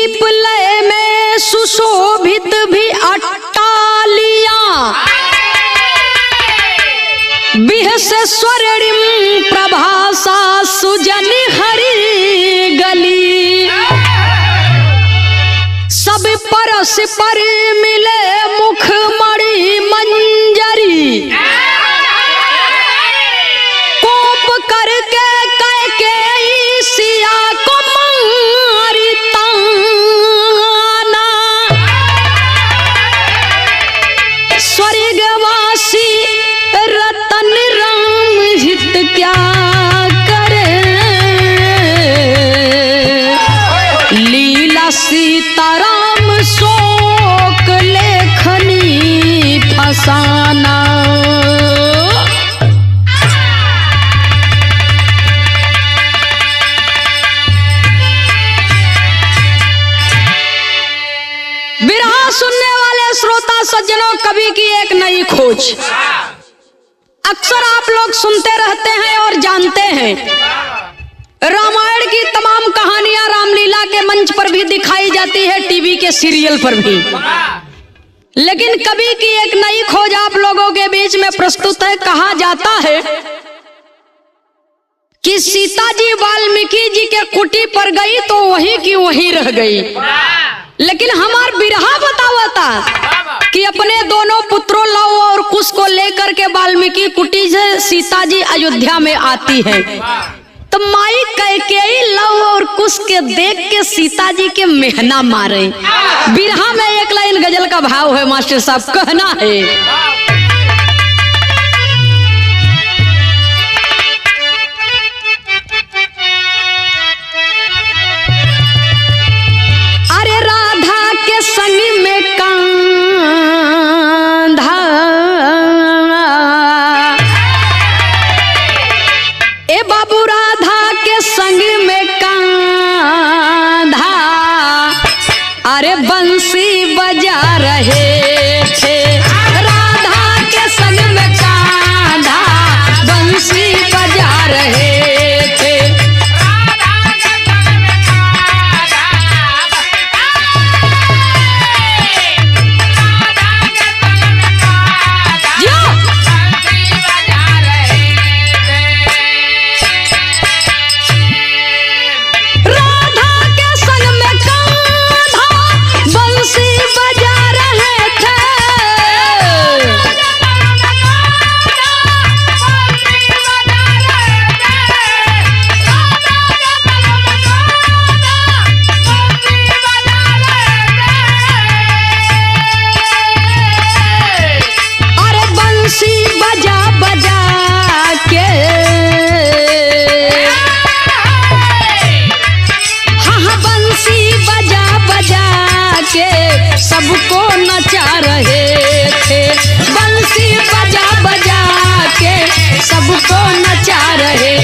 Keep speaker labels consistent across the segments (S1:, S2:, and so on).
S1: दीपलय में सुशोभित भी अट्टालिया, बिहसे स्वर्णिम प्रभासा सुजन हरि गली। सब परस पर मिले मुखमणि मंजरी, कोप करके कैकेयी सिया को मारी ताना। स्वर्गवासी रतन राम हित क्या करे, लीला सीताराम शोक लेखनी फसाना। विरह सुनने वाले श्रोता सज्जनों, कवि की एक नई खोज। अक्सर आप लोग सुनते रहते हैं और जानते हैं, रामायण की तमाम कहानियां रामलीला के मंच पर भी दिखाई जाती है, टीवी के सीरियल पर भी। लेकिन कवि की एक नई खोज आप लोगों के बीच में प्रस्तुत है। कहा जाता है कि सीता जी वाल्मीकि जी के कुटी पर गई तो वही की वही रह गई, लेकिन हमार बिरहा बतावता कि अपने दोनों पुत्रों लव और कुश को लेकर के वाल्मीकि कुटी से सीता जी अयोध्या में आती है। तो माई कैकेयी लव और कुश के देख के सीता जी के मेहना मारे। बिरहा में एक लाइन गजल का भाव है मास्टर साहब, कहना है, अरे राधा के संग में कांधा, ए बाबू राधा के संग में कांधा, अरे बंसी बजा रहे थे। राधा के संग में कांधा बंसी बजा रहे थे। सबको नचा रहे थे, बंसी बजा बजा के सबको नचा रहे।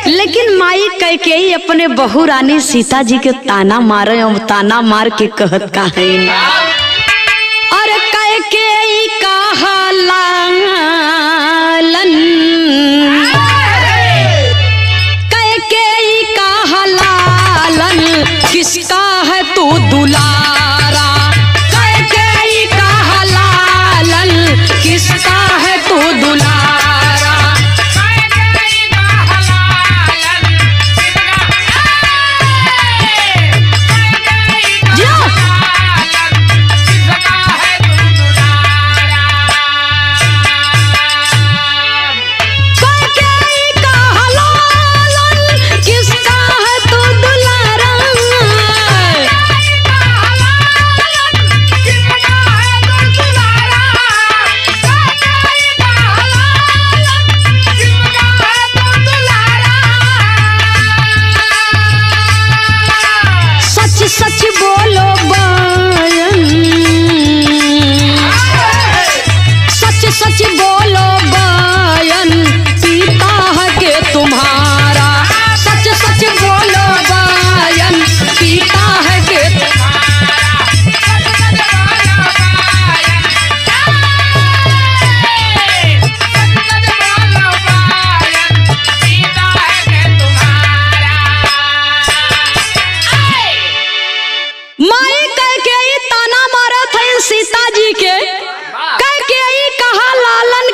S1: लेकिन माई कैकेयी अपने बहू रानी सीता जी के ताना मारे और ताना मार के कहत का है, अरे कैकेयी का हलालन, कैकेयी का हलालन किसका है तू दुलारा। कैकेयी का हलालन किसका है तू दुलारा।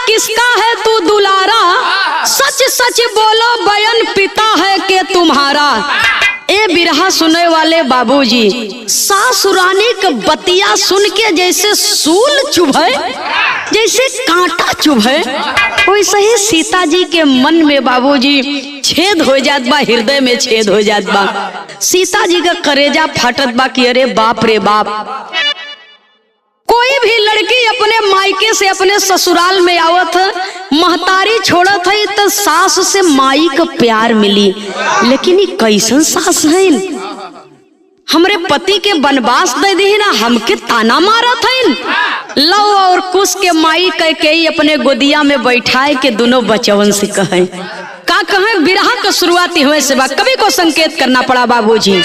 S1: किसका है तू दुलारा, सच सच बोलो बयन पिता है के तुम्हारा। ए बिरहा सुने वाले बाबूजी, सासुरानी का बतिया सुन के जैसे सूल चुभे, जैसे कांटा चुभे, वैसे ही सीता जी के मन में बाबूजी छेद हो जात बा, हृदय में छेद हो जात बा। सीता जी का करेजा फाटत बा कि अरे बाप रे बाप, कोई भी लड़की अपने मायके से अपने ससुराल में आवत महतारी छोड़त है तो सास से माई का प्यार मिली, लेकिन ये कैसन सास है, हमरे पति के बनवास दे दी ना, हमके ताना मारत है। लव और कुश के माई कह के ही अपने गोदिया में बैठाए के दोनों बचवन से कहे का कहे। बिरहा का शुरुआती हुए से बा, कवि को संकेत करना पड़ा बाबूजी।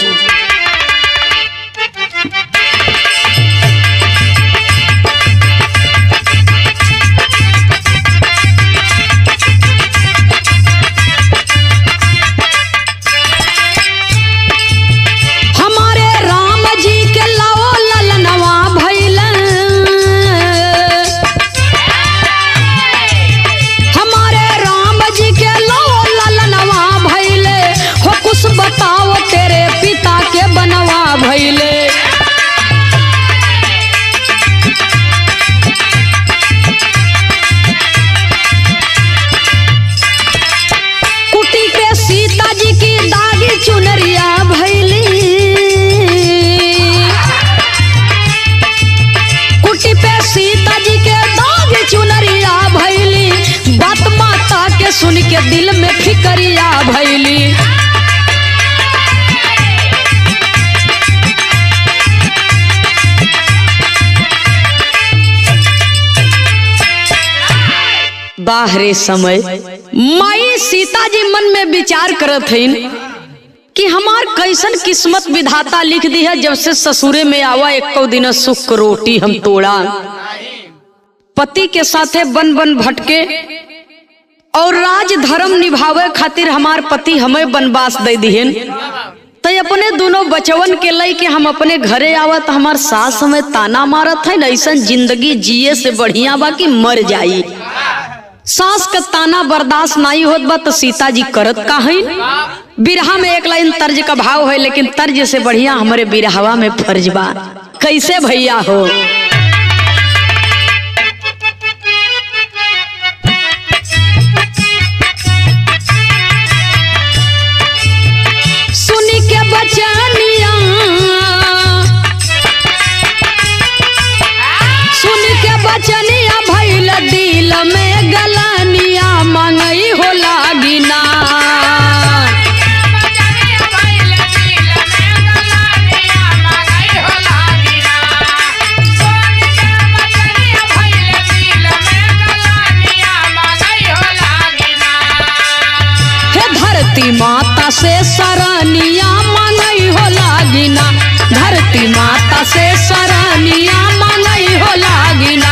S1: बताओ तेरे पिता के बनवा भइले, कुटी पे सीता जी की दागी चुनरिया भइली, कुटी पे सीता जी के दागी चुनरिया भइली, बात माता के सुन के दिल में फिकरिया भइली। बाहरे समय माई सीता जी मन में विचार करत हईन कि हमार कैसन किस्मत विधाता लिख दी है, जब से ससुरे में आवा एको दिन सुख रोटी हम तोड़ा। पति के साथे बन बन भटके और राज धर्म निभावे खातिर हमार पति हमें वनवास दे दिहन, तो अपने दोनों बचवन के लई के हम अपने घरे आवत, हमार सास हमें ताना मारत है। ऐसा जिंदगी जिए से बढ़िया बा कि मर जाई। सास का ताना बर्दाश्त नहीं होत बा तो सीता जी करत का है। बिरहा में एक लाइन तर्ज का भाव है, लेकिन तर्ज से बढ़िया हमारे बिरहवा में फर्ज बा। कैसे भैया हो, सुनी के बचनिया, सुनी के बचनिया भइल दिल में गलानिया मंगई हो लागिना। हे धरती माता से सरनिया मंगई हो लागिना, धरती माता से सरनिया मंगई हो लागिना।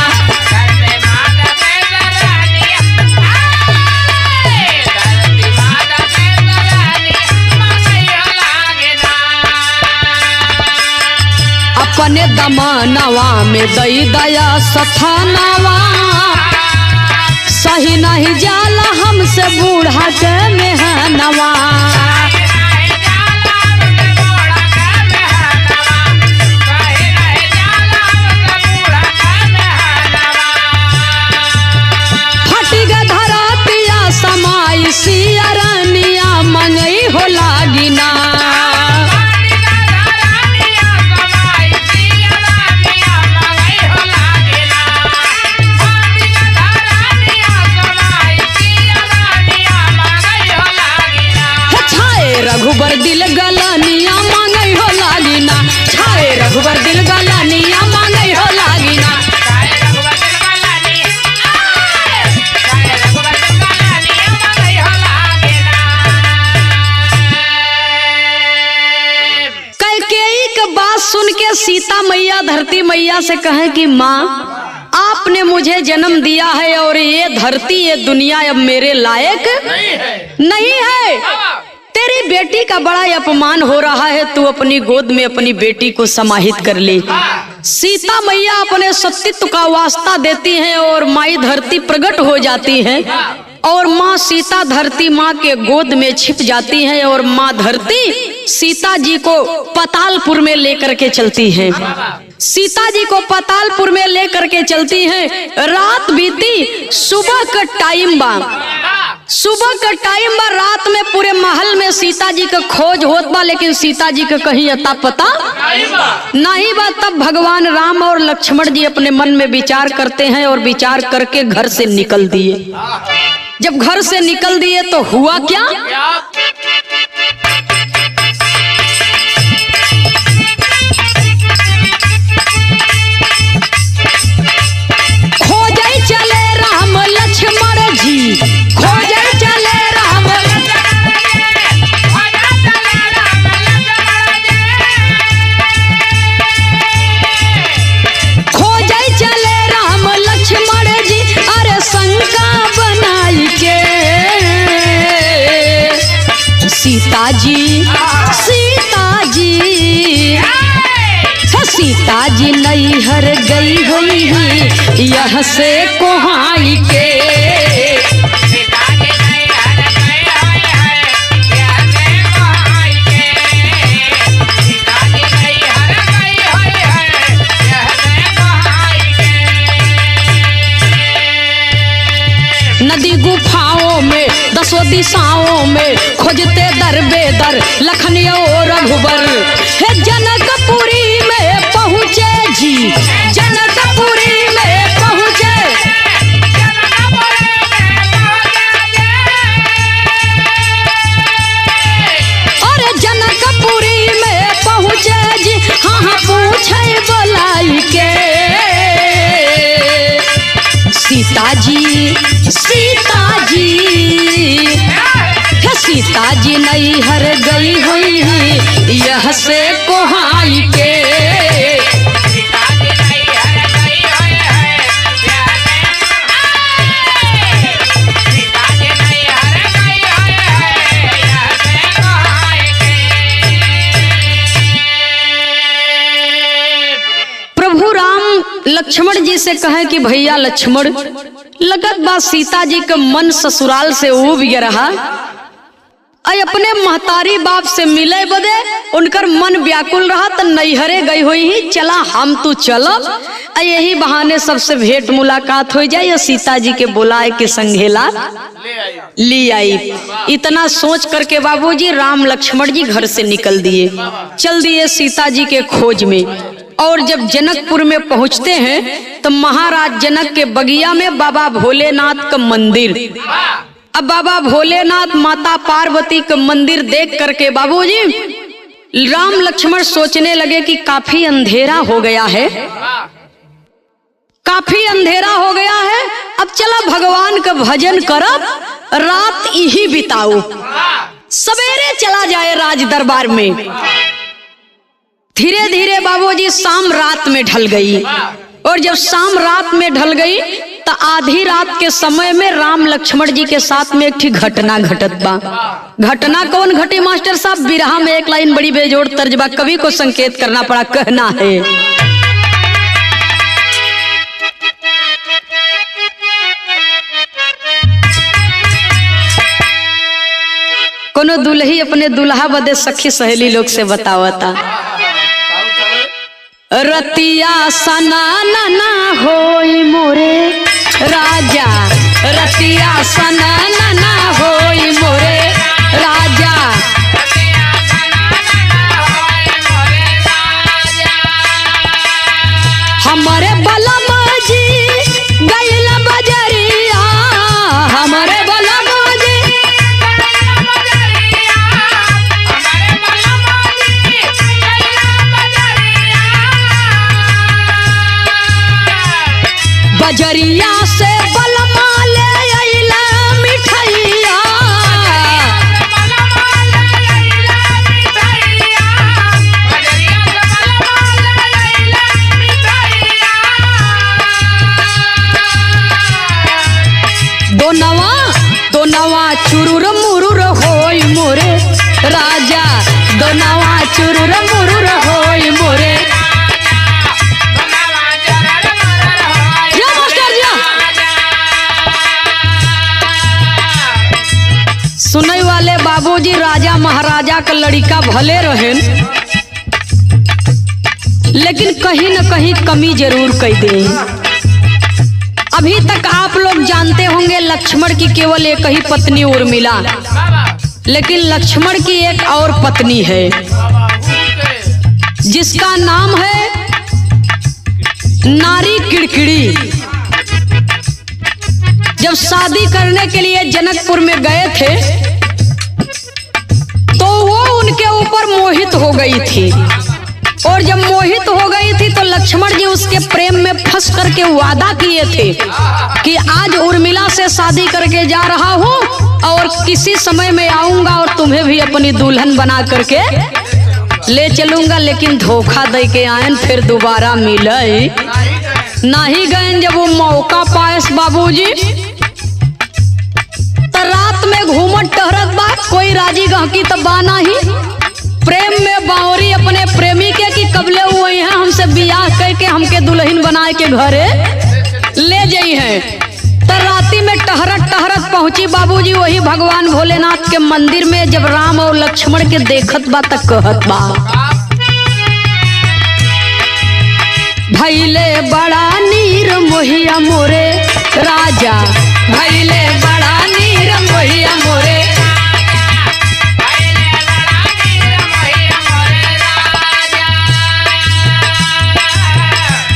S1: अपने दमनवा में दई दया सथानवा, सही नहीं जाला हमसे बूढ़ा के मेहनवा। फटी ग धरतिया समाई सियरनिया मंगई हो लागिना। रघुबर दिल गलानिया मांगई हो लागिना, छाए रघुबर दिल गलानिया मांगई हो लागिना। कैकेयी के बात सुन के सीता मैया धरती मैया से कहे कि माँ, आपने मुझे जन्म दिया है और ये धरती ये दुनिया अब मेरे लायक नहीं है। तेरी बेटी का बड़ा अपमान हो रहा है, तू अपनी गोद में अपनी बेटी को समाहित कर ले। सीता मैया अपने सतीत्व का वास्ता देती हैं और माई धरती प्रकट हो जाती है और माँ सीता धरती माँ के गोद में छिप जाती है और माँ धरती सीता जी को पातालपुर में लेकर के चलती है। सीता जी को पातालपुर में लेकर के चलती है। रात बीती, सुबह का टाइम बा, सुबह का टाइम बा। रात में पूरे महल में सीता जी का खोज होत बा, लेकिन सीता जी का कहीं अता पता नहीं बा। तब भगवान राम और लक्ष्मण जी अपने मन में विचार करते हैं और विचार करके घर से निकल दिए। जब घर से निकल दिए तो हुआ क्या? खोजे चले राम लक्ष्मण जी, खोजे चले राम, खोजे चले राम लक्ष्मण जी, अरे शंका बनाई के सीता जी, सीता जी, सीता जी नैहर गई हुई है यह से कोहाई के। नदी गुफाओं में दसों दिशाओं में खोजते दर बेदर लखन और रघुबर, हे जनकपुरी में पहुँचे जी, जनकपुरी में पहुँचे, अरे जनकपुरी में पहुँचे जी, हाँ हाँ पूछे बोलाई के सीता जी, सीता जी, सीता जी नैहर गई हुई है यह से कोहाई के। प्रभु राम लक्ष्मण जी से कहे कि भैया लक्ष्मण, लगत बात सीता जी का मन ससुराल से उब गया रहा, अपने महतारी बाप से मिले बदे उनकर मन व्याकुल रहा, तो नैहरे गई हुई ही, चला हम तू चलब, यही बहाने सबसे भेंट मुलाकात हो जाए, सीता जी के बुलाए के संघेला ले आई। इतना सोच करके बाबूजी राम लक्ष्मण जी घर से निकल दिए, चल दिए सीता जी के खोज में। और जब जनकपुर में पहुंचते हैं तो महाराज जनक के बगिया में बाबा भोलेनाथ का मंदिर, अब बाबा भोलेनाथ माता पार्वती का मंदिर देख करके बाबूजी राम लक्ष्मण सोचने लगे कि काफी अंधेरा हो गया है, काफी अंधेरा हो गया है, अब चला भगवान का भजन करब, रात यही बिताओ, सवेरे चला जाए राज दरबार में। धीरे धीरे बाबूजी शाम रात में ढल गई, और जब शाम रात में ढल गई तो आधी रात के समय में राम लक्ष्मण जी के साथ में एक ठीक घटना घटत बा। घटना कौन घटी मास्टर साहब? बिरहा में एक लाइन बड़ी बेजोड़ तर्जबा, कवि को संकेत करना पड़ा, कहना है कोनो दुल्ही अपने दुल्हा बदे सखी सहेली लोग से बतावता, रतिया सनाना ना होई मोरे राजा, रतिया सनाना ना होई मोरे राजा, हमारे बलमा जी गइला बजरिया, हमारे बलमा जी बजरिया से बलमा ले अइला मिठैया, दोनवा दोनवा चुरुर मुरुर होई मोरे राजा, दोनवा चुरुर मुरुर होई मोरे सुनने वाले बाबूजी राजा महाराजा का लड़का भले रहे, लेकिन कहीं न कहीं कमी जरूर कर दे। अभी तक आप लोग जानते होंगे लक्ष्मण की केवल एक ही पत्नी उर्मिला, लेकिन लक्ष्मण की एक और पत्नी है जिसका नाम है नारी किड़किड़ी। जब शादी करने के लिए जनकपुर में गए थे तो वो उनके ऊपर मोहित हो गई थी, और जब मोहित हो गई थी तो लक्ष्मण जी उसके प्रेम में फंस करके वादा किए थे कि आज उर्मिला से शादी करके जा रहा हूँ और किसी समय में आऊंगा और तुम्हें भी अपनी दुल्हन बना करके ले चलूंगा। लेकिन धोखा दे के आयन, फिर दोबारा मिले नहीं गए। जब वो मौका पायस बाबूजी तो रात में घूमत टहरत बा, कोई राजी गहकी तो बाना ही, प्रेम में बावरी अपने प्रेमी के कि कबले हुए हैं हमसे बियाह करके हमके दुल्हन बनाए के घरे ले जाई है। तो राती में टहरत टहरत पहुंची बाबूजी वही भगवान भोलेनाथ के मंदिर में। जब राम और लक्ष्मण के देखत बा तक कहत बा, भैले बड़ा नीर मोहिया मोरे राजा, भैले बड़ा नीर मोहिया मोरे,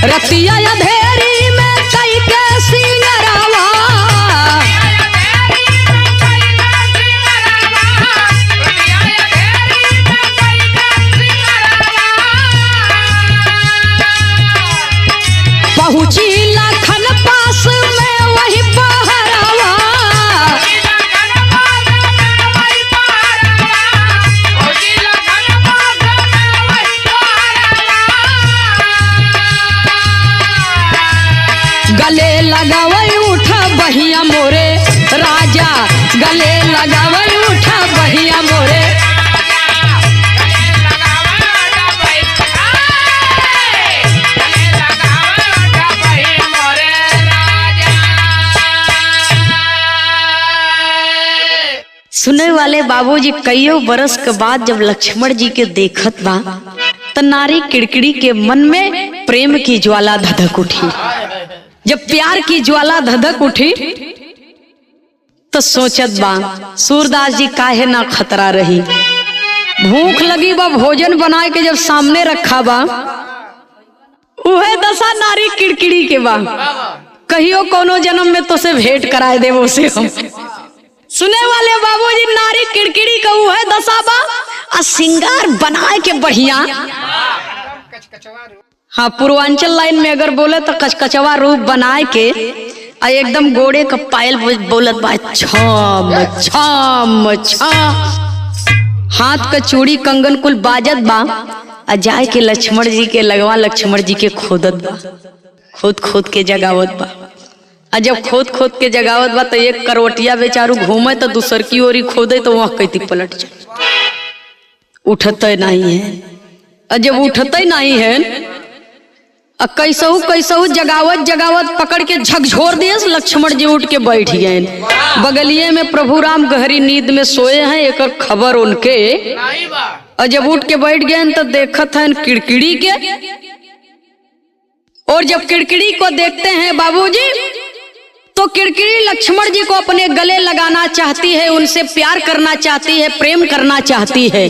S1: रतिया अंधेरी में कई के सिंगरावा, पहुंची लखन पास में वही पहरावा, गले लगावई उठा बहिया मोरे राजा, गले लगावई उठा बहिया मोरे, सुने वाले बाबूजी कईयों बरस के बाद जब लक्ष्मण जी के देखत बा तो नारी किड़किड़ी के मन में प्रेम की ज्वाला धधक उठी। जब प्यार की ज्वाला धधक उठी तो सोचत बा सूरदास जी काहे ना खतरा रही। भूख लगी बा, भोजन बनाए के जब सामने रखा बा, उहे दशा नारी किड़किड़ी के बा, कहियो कोनो जन्म में तो से भेंट कराए दे वो से हम। सुने वाले बाबूजी नारी किड़किड़ी का उहे दशा बा, आ सिंगार बनाए के बढ़िया। हाँ, पूर्वांचल लाइन में अगर बोले तो कचकचवा रूप बनाए के आ एकदम गोड़े का पायल बोलत बा छम छम छम, हाथ का चूड़ी कंगन कुल बाजत बा, आ जाए के लक्ष्मण जी के लगवा लक्ष्मण जी के खोदत बा, खोद खोद के जगावत बा। आ जब खोद खोद के जगावत बा तो एक करवटिया बेचारू घूमे तो दूसर की ओरी खोदे तो वहां कैती पलट जाए, उठते नहीं है। और जब उठते नहीं है कैसहू कैसहू जगावत जगावत पकड़ के झकझोर दिए, लक्ष्मण जी उठ के बैठ गए। बगलिए में प्रभु राम गहरी नींद में सोए हैं, एक खबर उनके। और जब उठ के बैठ गए तो देखत हैं किड़किड़ी के, और जब किड़किड़ी को देखते हैं बाबूजी तो किड़किड़ी लक्ष्मण जी को अपने गले लगाना चाहती है, उनसे प्यार करना चाहती है, प्रेम करना चाहती है।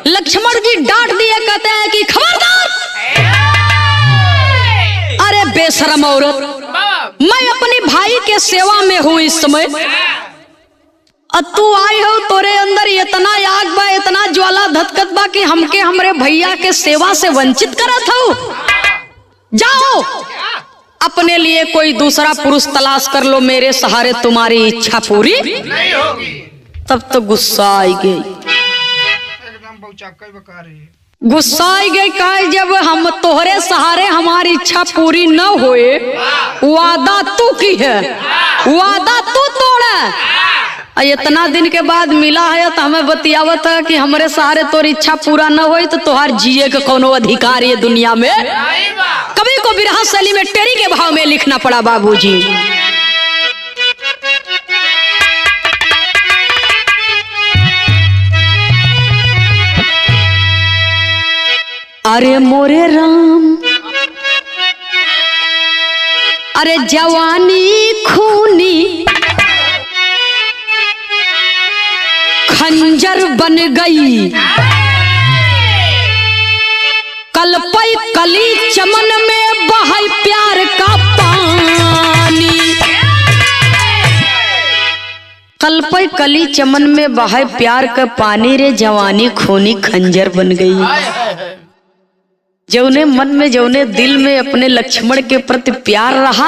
S1: लक्ष्मण जी डांट दिए, कहते हैं कि खबरदार, अरे बेशरम औरत, मैं अपनी भाई के सेवा में हूँ इस समय, और तू आई हो, तोरे अंदर इतना आग बा, इतना ज्वाला धधकत बा कि हमके हमरे भैया के सेवा से वंचित करत हो। जाओ अपने लिए कोई दूसरा पुरुष तलाश कर लो, मेरे सहारे तुम्हारी इच्छा पूरी नहीं होगी। तब तो गुस्सा आई गई, गुस्सा आई गई। कहा जब हम तोहरे सहारे हमारी इच्छा पूरी न होए, वादा तू की है, वादा तू तोड़ा, इतना दिन के बाद मिला है तो हमें बतियावत है कि हमारे सहारे तोर इच्छा पूरा न होई तो तोहार जिए के कोनो अधिकार ये दुनिया में। कभी को बिरहा शैली में टेरी के भाव में लिखना पड़ा बाबूजी। जवानी खूनी खंजर बन गई, कलपई कली चमन में बहाई प्यार का पानी। कलपई कली चमन में बहाई प्यार का पानी रे जवानी खूनी खंजर बन गई। जौने मन में जौने दिल में अपने लक्ष्मण के प्रति प्यार रहा,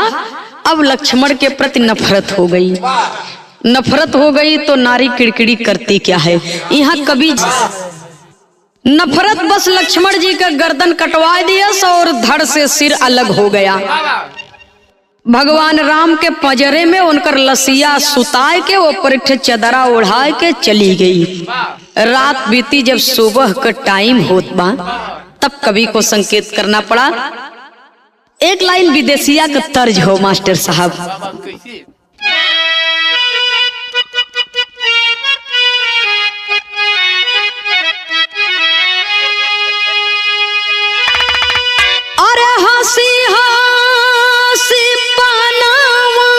S1: अब लक्ष्मण के प्रति नफरत हो गई। नफरत हो गई तो नारी किड़किड़ी करती क्या है। यहाँ कभी नफरत बस लक्ष्मण जी का गर्दन कटवा दिया और धड़ से सिर अलग हो गया। भगवान राम के पंजरे में उनकर लसिया सुताए के वो परिठ चदरा उड़ाए के चली गई। रात बीती, जब सुबह का टाइम होत बा तब कवि को संकेत करना पड़ा। एक लाइन विदेशिया का तर्ज हो मास्टर साहब। अरे हंसी हंसी पनावा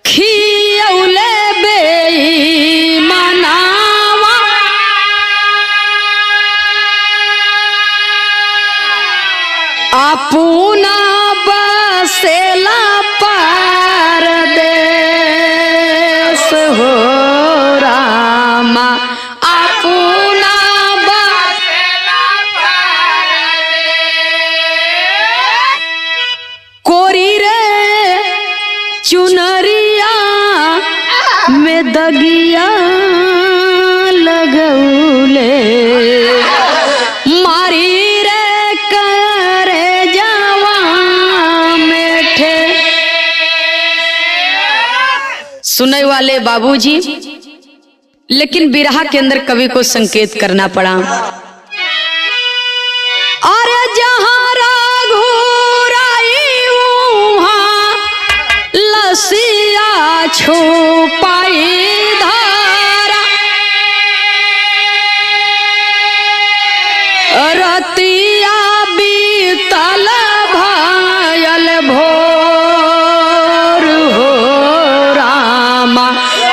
S1: खियौले बेईमाना अपुना बसेला परदेस हो रामा, अपुना बसेला परदेस। कोरी रे चुनरिया में दगिया लगौले, मारी सुनने वाले बाबूजी। लेकिन बिरहा के अंदर कवि को संकेत करना पड़ा। अरे जहाँ राघुराई वहाँ लसिया छुपाई धारा, रतिया बीतल भयल भोर हो रामा,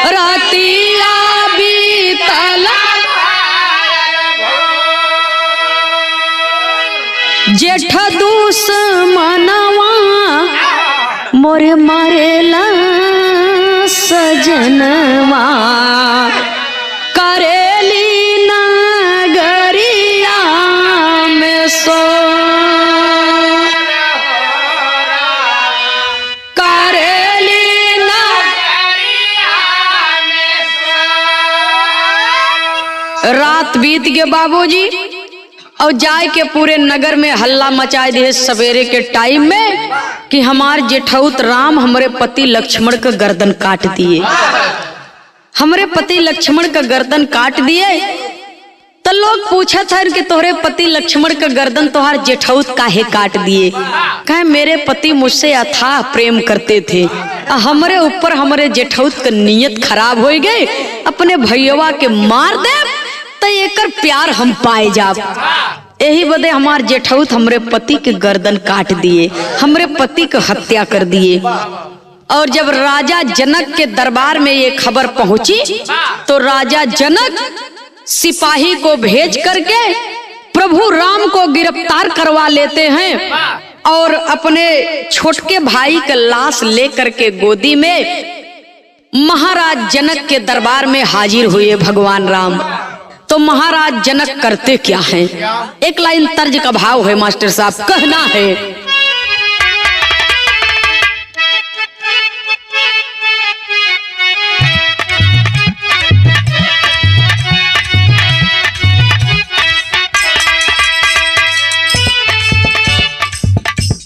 S1: रतिया बीतल जेठ दुश्मनवा मोरे मारेला सजनवा, करेली नगरिया में सो, करेली नगरिया में सो। रात बीत गए बाबूजी और जाए के पूरे नगर में हल्ला मचाए दिए सवेरे के टाइम में कि हमार जेठौत राम हमारे पति लक्ष्मण का गर्दन काट दिए, हमारे पति लक्ष्मण का गर्दन काट दिए। तो लोग पूछा था कि तोहरे पति लक्ष्मण का गर्दन तोहार जेठौत काहे काट दिए। कहे मेरे पति मुझसे अथाह प्रेम करते थे, हमारे ऊपर हमारे जेठौत का नीयत खराब हो गई, अपने भैया के मार दे तो एकर प्यार हम पाए जाब। यही बदे हमार जेठौत हमरे पति के गर्दन काट दिए, हमरे पति को हत्या कर दिए। और जब राजा जनक के दरबार में ये खबर पहुंची तो राजा जनक सिपाही को भेज करके प्रभु राम को गिरफ्तार करवा लेते हैं और अपने छोटके भाई का लाश लेकर के गोदी में महाराज जनक के दरबार में हाजिर हुए भगवान राम। तो महाराज जनक करते क्या हैं? एक लाइन तर्ज का भाव है मास्टर साहब, कहना है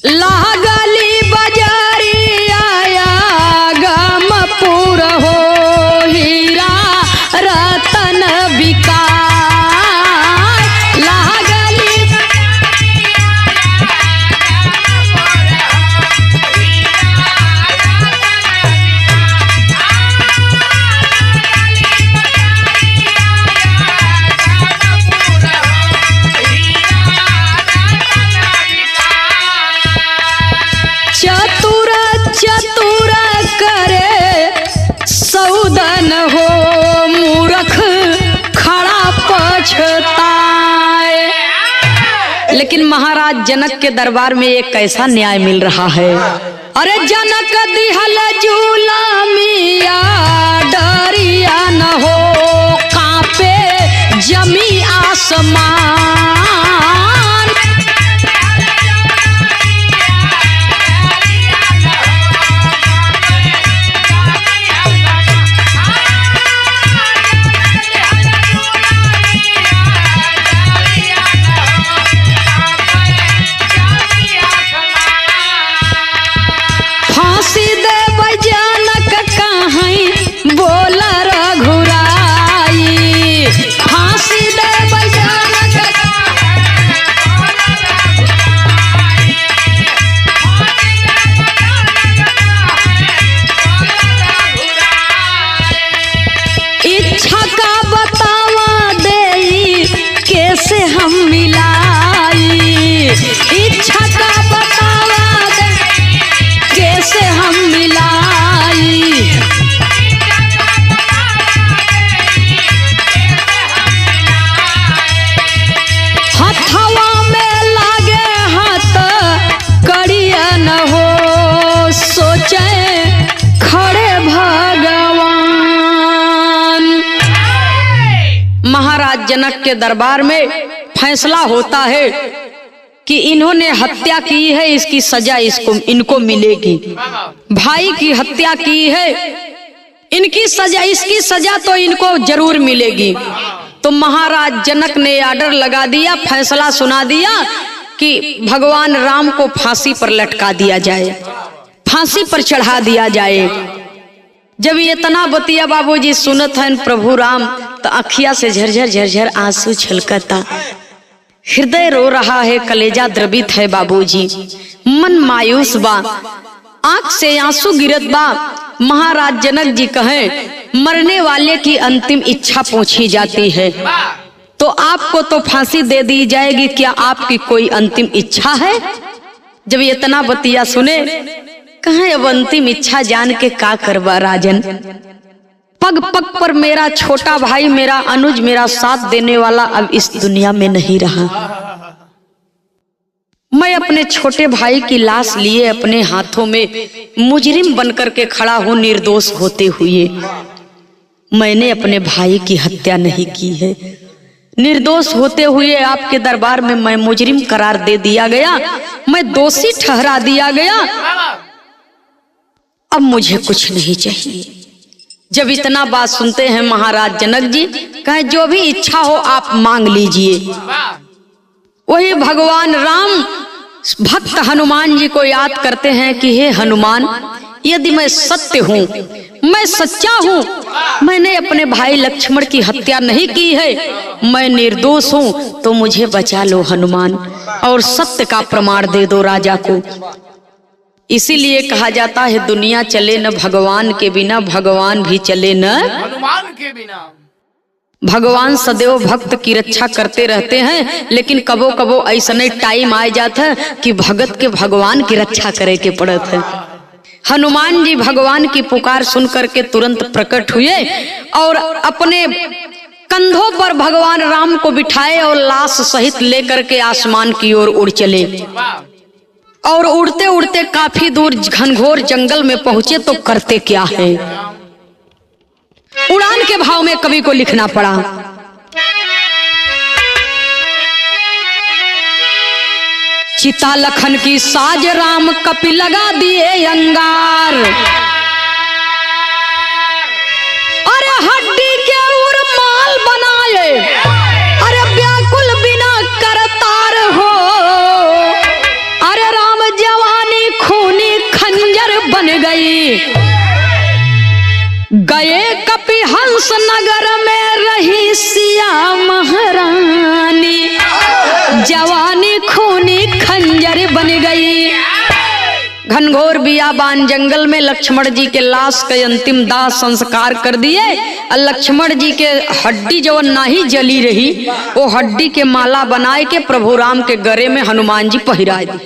S1: लागली बजारी आया गमपुर हो हीरा रतन बिका, लागली लेकिन महाराज जनक के दरबार में एक कैसा न्याय मिल रहा है। अरे जनक दिहल जुलमिया डरिया न हो, कांपे जमी आसमान। महाराज जनक के दरबार में फैसला होता है कि इन्होंने हत्या की है, इसकी सजा इनको मिलेगी। भाई की हत्या की है, इनकी सजा, इसकी सजा तो इनको जरूर मिलेगी। तो महाराज जनक ने आर्डर लगा दिया, फैसला सुना दिया कि भगवान राम को फांसी पर लटका दिया जाए, फांसी पर चढ़ा दिया जाए। जब ये इतना बतिया बाबूजी सुनत हैं प्रभु राम, तो अखिया से झरझर झरझर आंसू छलकता, हृदय रो रहा है, कलेजा द्रवित है बाबूजी, मन मायूस बा, आंख से आंसू गिरत बा। महाराज जनक जी कहें मरने वाले की अंतिम इच्छा पूछी जाती है, तो आपको तो फांसी दे दी जाएगी, क्या आपकी कोई अंतिम इच्छा है? जब ये इतना बतिया सुने, कहें अब अंतिम इच्छा जान के का करवा राजन, पग पग पर मेरा छोटा भाई, मेरा अनुज, मेरा साथ देने वाला अब इस दुनिया में नहीं रहा। मैं अपने छोटे भाई की लाश लिए अपने हाथों में मुजरिम बनकर के खड़ा हूं, निर्दोष होते हुए। मैंने अपने भाई की हत्या नहीं की है, निर्दोष होते हुए आपके दरबार में मैं मुजरिम करार दे दिया गया, मैं दोषी ठहरा दिया गया। अब मुझे कुछ नहीं चाहिए। जब इतना बात सुनते हैं महाराज जनक जी कहे जो भी इच्छा हो आप मांग लीजिए। वही भगवान राम भक्त हनुमान जी को याद करते हैं कि हे हनुमान, यदि मैं सत्य हूँ, मैं सच्चा हूँ, मैंने अपने भाई लक्ष्मण की हत्या नहीं की है, मैं निर्दोष हूँ, तो मुझे बचा लो हनुमान, और सत्य का प्रमाण दे दो राजा को। इसीलिए कहा जाता है दुनिया चले न भगवान के बिना, भगवान भी चले न
S2: हनुमान के बिना।
S1: भगवान सदैव भक्त की रक्षा करते रहते हैं, लेकिन कबो कबो ऐसा टाइम आ जाता है कि भगत के भगवान की रक्षा करे के पड़त है। हनुमान जी भगवान की पुकार सुन करके तुरंत प्रकट हुए और अपने कंधों पर भगवान राम को बिठाए और लाश सहित लेकर के आसमान की ओर उड़ चले। और उड़ते उड़ते काफी दूर घनघोर जंगल में पहुंचे तो करते क्या है, उड़ान के भाव में कवि को लिखना पड़ा। चिता लखन की साज राम कपि लगा दिए अंगार, अरे हड्डी के उरमाल बनाए, अरे व्याकुल बिना करतार हो, अरे राम जवानी खूनी खंजर बन गई, गए कपि हंस नगर में रही सिया महारानी, जवानी खूनी खंजर बन गई। घनघोर बियाबान जंगल में लक्ष्मण जी के लाश के अंतिम दाह संस्कार कर दिए। लक्ष्मण जी के हड्डी जो नहीं जली रही, वो हड्डी के माला बनाए के प्रभु राम के गले में हनुमान जी पहरा दी।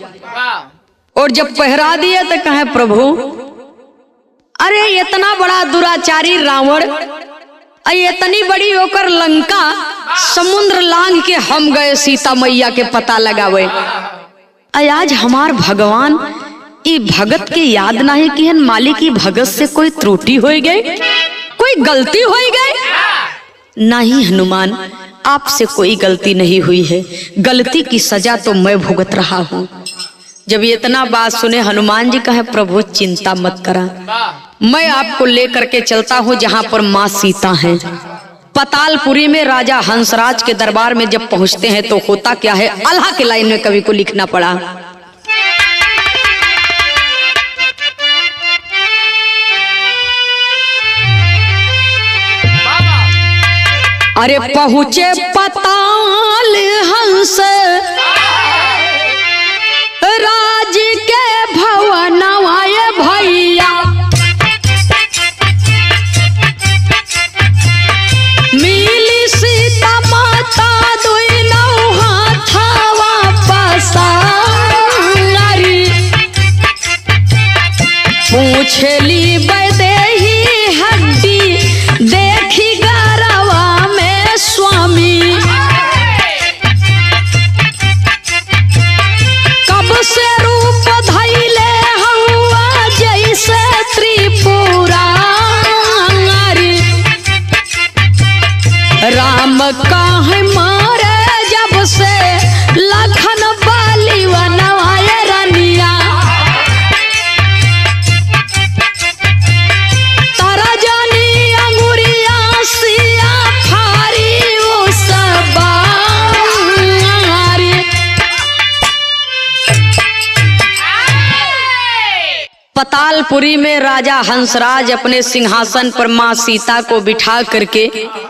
S1: और जब पहरा दिए तो कहे प्रभु, अरे इतना बड़ा दुराचारी रावण, इतनी बड़ी होकर लंका समुद्र लांग के हम गए सीता मैया के पता लगावे। आज हमार भगवान ई भगत के याद नहीं कि मालिक की भगत से कोई त्रुटि हो गई, कोई गलती हो गई। नहीं हनुमान, आपसे कोई गलती नहीं हुई है, गलती की सजा तो मैं भुगत रहा हूँ। जब ये इतना बात सुने हनुमान जी कहे प्रभु चिंता मत करा, मैं आपको लेकर के चलता हूँ जहाँ पर माँ सीता है। पतालपुरी में राजा हंसराज के दरबार में जब पहुँचते हैं तो होता क्या है, अल्लाह के लाइन में कवि को लिखना पड़ा। अरे पहुँचे पताल हंस राज के भवन आए भैया, मिली सीता माता दुई नौ हाथवा पसारी, पूछली बदेही हड्डी देखी गरवा में स्वामी, कब से रूप धैले हुआ जैसे त्रिपुरारी, राम काहे मारे जब से लखन बाली वनवाए रनिया, तारा जानी अंगुरिया सिया फारी वो सबारी। पतालपुरी में राजा हंसराज अपने सिंहासन पर माँ सीता को बिठा करके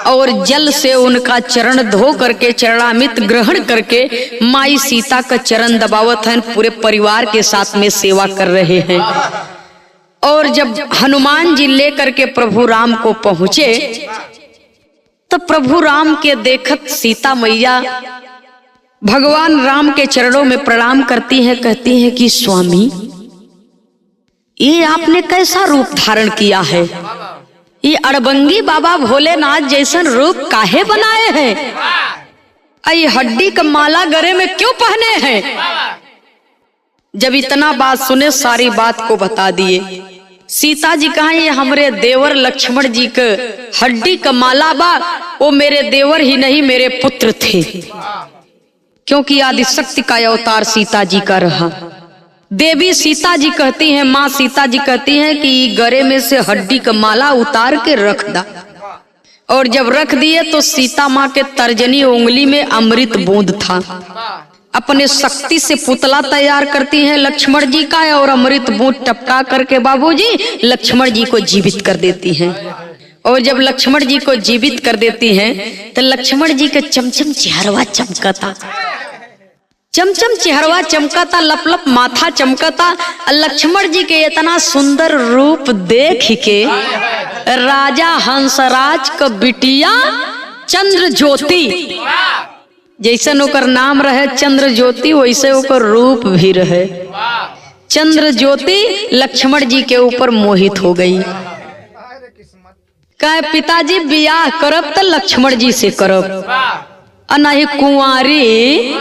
S1: और जल से उनका चरण धो करके चरणामृत ग्रहण करके माई सीता का चरण दबावत हैं, पूरे परिवार के साथ में सेवा कर रहे हैं। और जब हनुमान जी लेकर के प्रभु राम को पहुंचे तो प्रभु राम के देखत सीता मैया भगवान राम के चरणों में प्रणाम करती हैं, कहती हैं कि स्वामी ये आपने कैसा रूप धारण किया है, ये अड़बंगी बाबा भोलेनाथ जैसन रूप काहे बनाए हैं, ये हड्डी का माला गले में क्यों पहने हैं। जब इतना बात सुने सारी बात को बता दिए। सीता जी कहा ये हमारे देवर लक्ष्मण जी के हड्डी का माला बा, वो मेरे देवर ही नहीं मेरे पुत्र थे, क्योंकि आदिशक्ति का अवतार सीता जी का रहा। देवी सीता जी कहती हैं, माँ सीता जी कहती हैं कि गरे में से हड्डी का माला उतार के रख दा। और जब रख दिए तो सीता माँ के तर्जनी उंगली में अमृत बूंद था। अपने शक्ति से पुतला तैयार करती हैं लक्ष्मण जी का और अमृत बूंद टपका करके बाबूजी लक्ष्मण जी को जीवित कर देती हैं। और जब लक्ष्मण जी को जीवित कर देती हैं तो लक्ष्मण जी का चमचम चेहरवा चमकता, चमचम चेहरवा चमकता, लप लप माथा चमकता। लक्ष्मण जी के इतना सुंदर रूप देख के राजा हंसराज का बिटिया चंद्र ज्योति, जैसन ओकर नाम रहे चंद्र ज्योति वैसे ओकर रूप भी रहे। चंद्र ज्योति लक्ष्मण जी के ऊपर मोहित हो गई। कहे पिताजी बियाह करब तो लक्ष्मण जी से करब, नहीं कुंवारी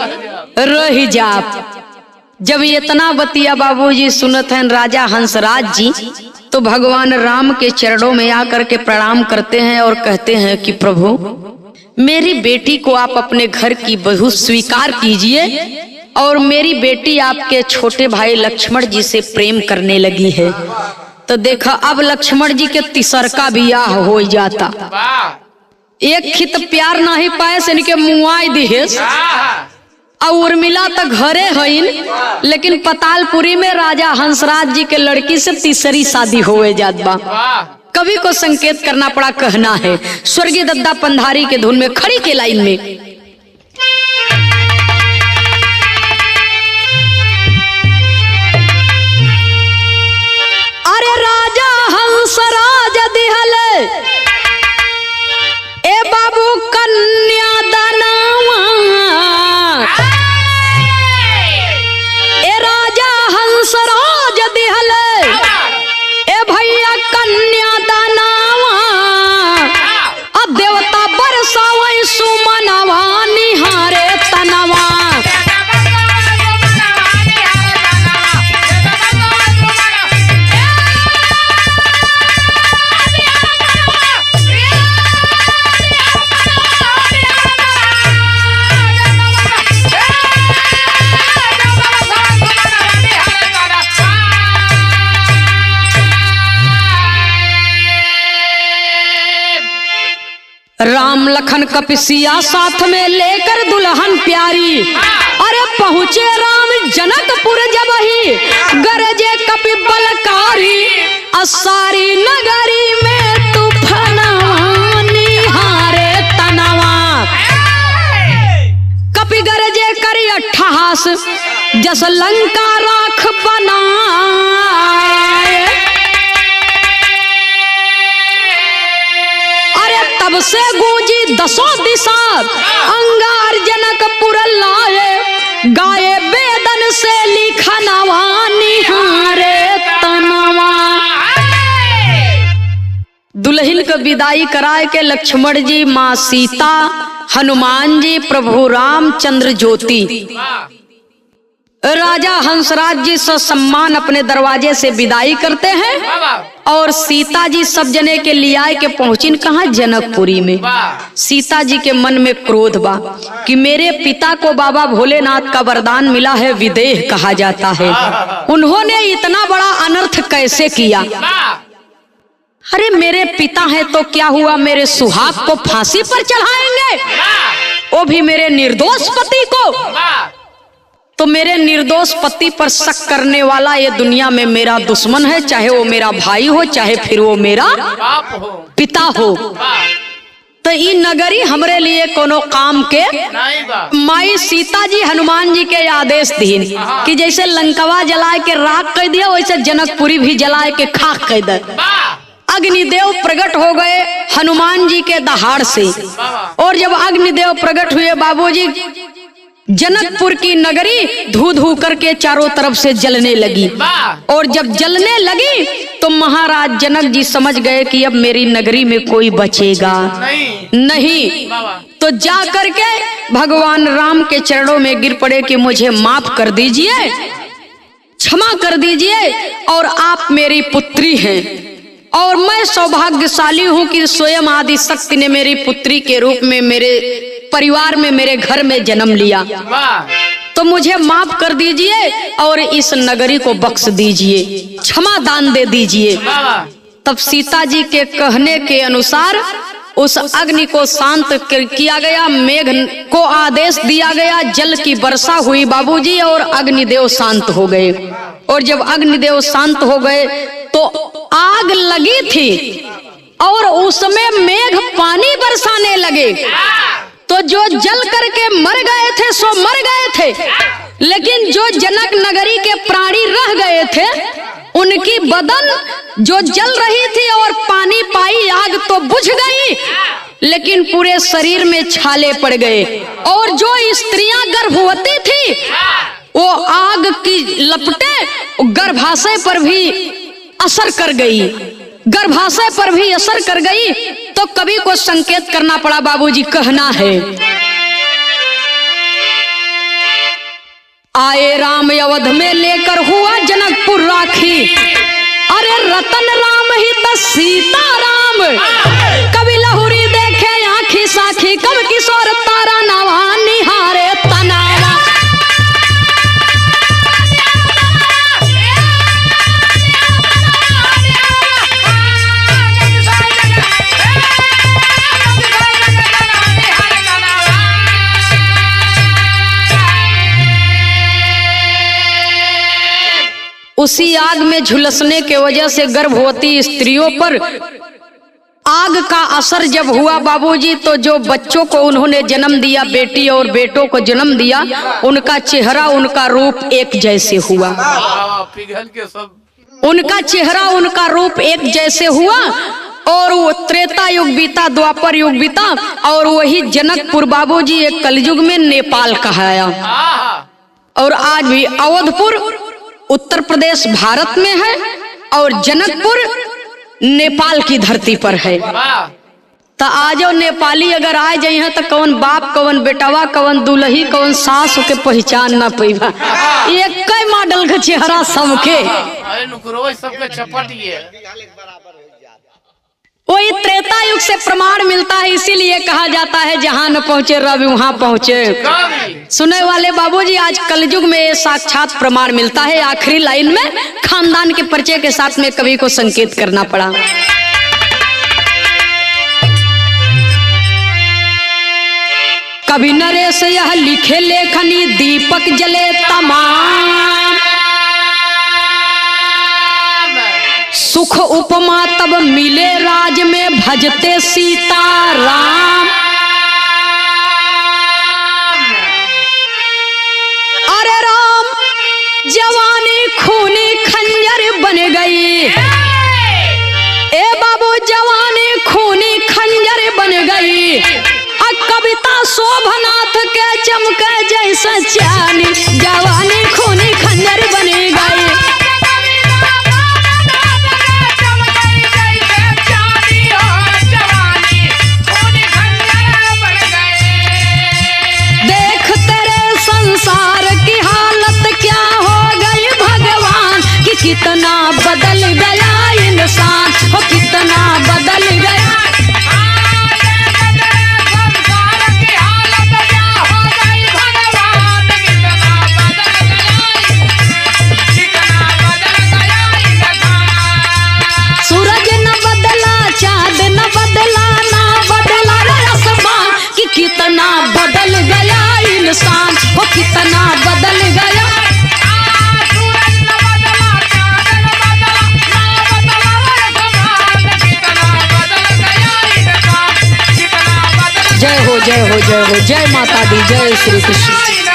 S1: रह जाप। जब इतना बतिया बाबूजी सुनत हैं राजा हंसराज जी तो भगवान राम के चरणों में आकर के प्रणाम करते हैं और कहते हैं कि प्रभु मेरी बेटी को आप अपने घर की बहू स्वीकार कीजिए। और मेरी बेटी आपके छोटे भाई लक्ष्मण जी से प्रेम करने लगी है। तो देखा अब लक्ष्मण जी के तिसरका बियाह हो जाता। एक खित प्यार नहीं पाए से इनके मुआई दिहे और उर्मिला तक घरे हईन, लेकिन पतालपुरी में राजा हंसराज जी के लड़की से तीसरी शादी होए जात बा। कवि को संकेत करना पड़ा, कहना है स्वर्गीय दद्दा पंधारी के धुन में खड़ी के लाइन में। अरे राजा हंसराज दिहले ए बाबू कन्या दानवा, ए राजा हंसराज दिहले ए भैया कन्या दानवा। अब देवता बरसावै सुमना राम लखन कपिसिया साथ में लेकर दुल्हन प्यारी, अरे पहुँचे राम जनकपुर जब ही गरजे कपि बलकारी, असारी नगरी में तूफानवा निहारे तनवा। कपि गरजे करी अट्ठहास जस लंका राख बनाए, अरे तब से गूंजी दसों दिशा अंगार जनकपुर लाए, गाये वेदन से लिखनवा निहारे तनवा। दुल्हन को विदाई कराए के लक्ष्मण जी, माँ सीता, हनुमान जी, प्रभु रामचंद्र ज्योति, राजा हंसराज जी से सम्मान अपने दरवाजे से विदाई करते हैं। और सीता जी सब जने के लिए आए के पहुंचिन कहाँ, जनकपुरी में। सीता जी के मन में क्रोध बा कि मेरे पिता को बाबा भोलेनाथ का वरदान मिला है, विदेह कहा जाता है, उन्होंने इतना बड़ा अनर्थ कैसे किया। अरे मेरे पिता हैं तो क्या हुआ, मेरे सुहाग को फांसी पर चढ़ाएंगे, वो भी मेरे निर्दोष पति को। तो मेरे निर्दोष पति पर शक करने वाला ये दुनिया में मेरा दुश्मन है, चाहे वो मेरा भाई हो, चाहे फिर वो मेरा पिता हो। तो ये नगरी हमरे लिए कोनो काम के। माई सीता जी हनुमान जी के आदेश दीन कि जैसे लंकवा जलाए के राख कह दिया, वैसे जनकपुरी भी जलाए के खाक कह दे। अग्निदेव प्रकट हो गए हनुमान जी के दहाड़ से, और जब अग्निदेव प्रकट हुए बाबूजी, जनकपुर की नगरी धू धू करके चारों तरफ से जलने लगी। और जब जलने लगी तो महाराज जनक जी समझ गए कि अब मेरी नगरी में कोई बचेगा नहीं। तो जा करके भगवान राम के चरणों में गिर पड़े कि मुझे माफ कर दीजिए, क्षमा कर दीजिए, और आप मेरी पुत्री हैं, और मैं सौभाग्यशाली हूँ कि स्वयं आदि शक्ति ने मेरी पुत्री के रूप में मेरे परिवार में, मेरे घर में जन्म लिया। तो मुझे माफ कर दीजिए और इस नगरी को बख्श दीजिए, क्षमा दान दे दीजिए। तब सीता जी के कहने के अनुसार उस अग्नि को शांत किया गया, मेघ को आदेश दिया गया, जल की वर्षा हुई बाबूजी, और अग्निदेव शांत हो गए। और जब अग्निदेव शांत हो गए तो आग लगी थी और उसमें मेघ पानी बरसाने लगे। तो जो जल करके मर गए थे सो मर गए थे, लेकिन जो जनक नगरी के प्राणी रह गए थे उनकी बदन जो जल रही थी और पानी पाई आग तो बुझ गई, लेकिन पूरे शरीर में छाले पड़ गए। और जो स्त्रियां गर्भवती थी वो आग की लपटें गर्भाशय पर भी असर कर गई, गर्भाशय पर भी असर कर गई। तो कवि को संकेत करना पड़ा बाबूजी, कहना है, आए राम अवध में लेकर हुआ जनकपुर राखी, अरे रतन राम ही तो सीता राम, कभी लहुरी देखे आँखी साखी, कब किशोर तारा नवा निहारे तनावा। उसी आग में झुलसने के वजह से गर्भवती स्त्रियों पर आग का असर जब हुआ बाबूजी, तो जो बच्चों को उन्होंने जन्म दिया, बेटी और बेटों को जन्म दिया, उनका चेहरा उनका रूप एक जैसे हुआ, उनका चेहरा उनका रूप एक जैसे हुआ। और वो त्रेता युग बीता, द्वापर युग बीता, और वही जनकपुर बाबूजी एक कलयुग में नेपाल कहाया। और आज भी अवधपुर उत्तर प्रदेश भारत में है और जनकपुर नेपाल की धरती पर है। तो आजो नेपाली अगर आ जाइए तो कौन बाप, कौन बेटवा, कौन दुल्ही, कौन सास के पहचान ना पैबा, एक मॉडल का चेहरा सबके। वही त्रेता युग से प्रमाण मिलता है, इसीलिए कहा जाता है जहां न पहुंचे रवि वहां पहुंचे। सुने वाले बाबूजी, आज कलयुग में साक्षात प्रमाण मिलता है। आखिरी लाइन में खानदान के परिचय के साथ में कवि को संकेत करना पड़ा। कवि नरेश यह लिखे लेखनी दीपक जले तमाम। सुख उपमा तब मिले राज में भजते सीताराम। अरे राम जवानी खूनी खंजर बन गई, ए बाबू जवानी खूनी खंजर बन गई। कविता शोभनाथ के चमके जैसा चानी, जवानी खूनी खंजर बन गई। देख तेरे संसार की हालत क्या हो गई भगवान, कि कितना बदल गया इंसान, हो कितना बदल गया। सूरज न बदला, चांद न बदला, ना बदला आसमान, कि कितना बदल गया इंसान, वो कितना बदल गया। जय हो जय हो जय हो, जय माता दी, जय श्री कृष्ण।